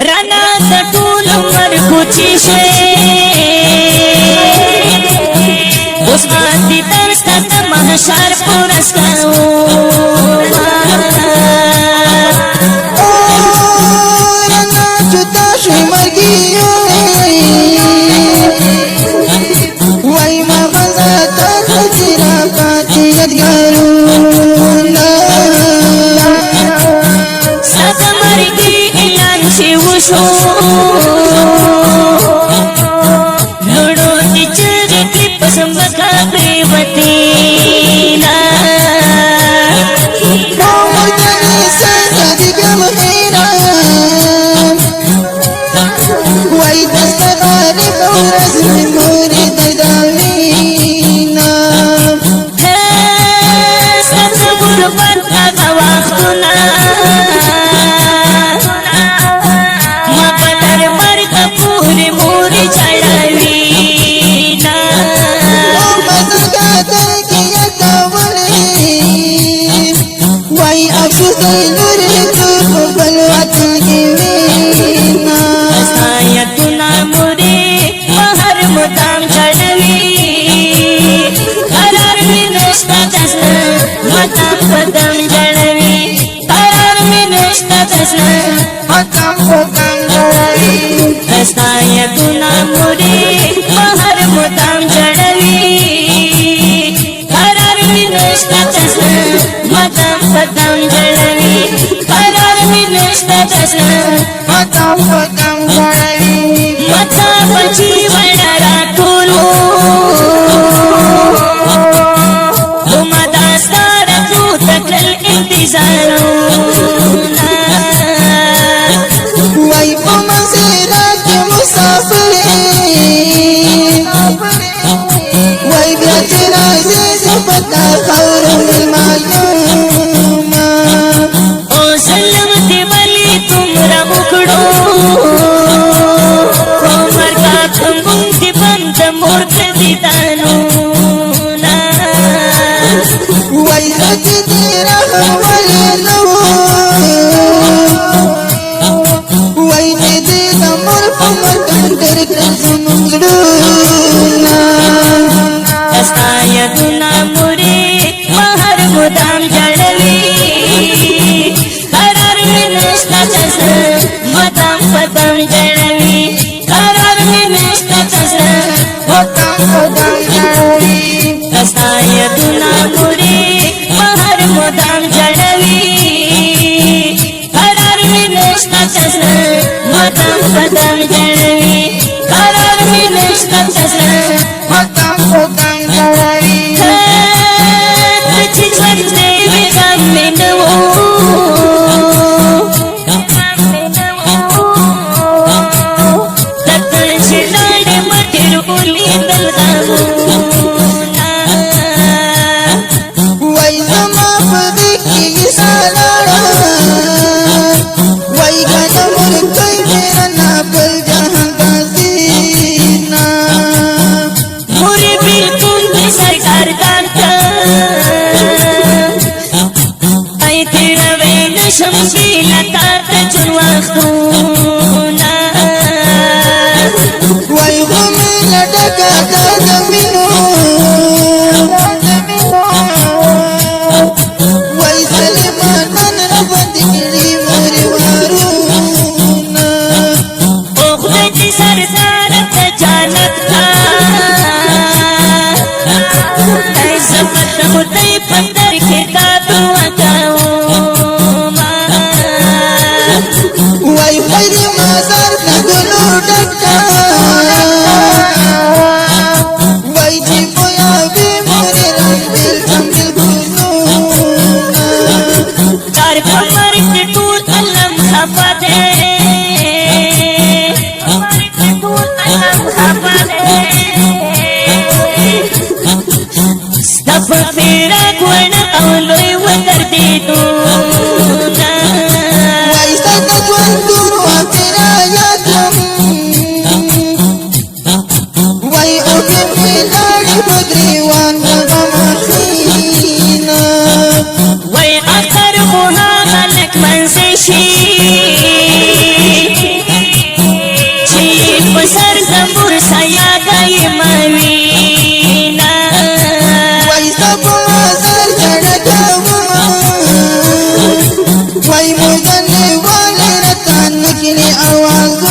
رانا د ټول عمر کوچی شوی اوس ماتې درس ته محشر پورس رانا جدا شوی مرګي وای ما غزا ته تیرا پاتې یادګارونه ستا مرګي اعلان چې وشو لوړو دې چغې کړې په سمبکا پرېوتې نا موجنې ستا دې ګمهینا وای دسته غالب ورځ مې مورې درداوینا ستا غربت هغه وختونه ما په دربار ته پورې مورې جړوينا مزګا ته کې یادولې وای افسوس دې لورې ته په بل وطن کې وینا سایتونه مورې بهر مدام جړوي قرار مې نشته دسنه مدام قدم جړوي قرار مې نشته دسنه مدام قدم جړوي سایتونه مورې بهر مدام جړوي قرار مې نشته دسنه مدام قدم جړوي قرار مې نشته دسنه مدام قدم جړوي متا بچی وړا راټولو ومدا ستاره تو تکل انتظارونه وای په مسیرات کې مسافر وای بیا چې راځي صفتا خور ملمایوما او سلام دی ولی تمرا وکړو عمر کا تم دی بند مورته دي دانو نا وای هدي دې رحمل نو وای دې د مور په مکان درکړ زموږ زړونه استایتونه مورې بهر مدام جړوي قرار مې نشته دسنه مدام قدم جړوي قرار مې نشته دسنه مدام قدم جړوي استایتونه مورې بهر مدام جړوي قرار مې نشته دسنه مدام قدم جړوي قرار مې نشته دسنه مدام قدم جړوي چې ژوندی وي غم مې نه و درته چې لاړې مټې ولیدل غمونه وای زما په دې کې سالاړه وای کنه مرګي میرا نه بل جهان تاسینا مورې بلکل دې سرکار کارته ای تېروی نشم بېله تا ته جون وختونه وای غمې لټکا د زمینو وای سلیمان من رب دې مورې وارونه او خدای دې سردار ته جانت کا ای زفت د خدای په در کې دا دعا کومه وای خیر مزار د ګلو ډکا وای چې بویا به مورې رنګل چمل ګلونه چار کمر کې ټول علم خفا دے ستا په فراق ونه او لوی ودردېدونه وای ستاسو ژوند دوه تیرا یاد ښکلي اواز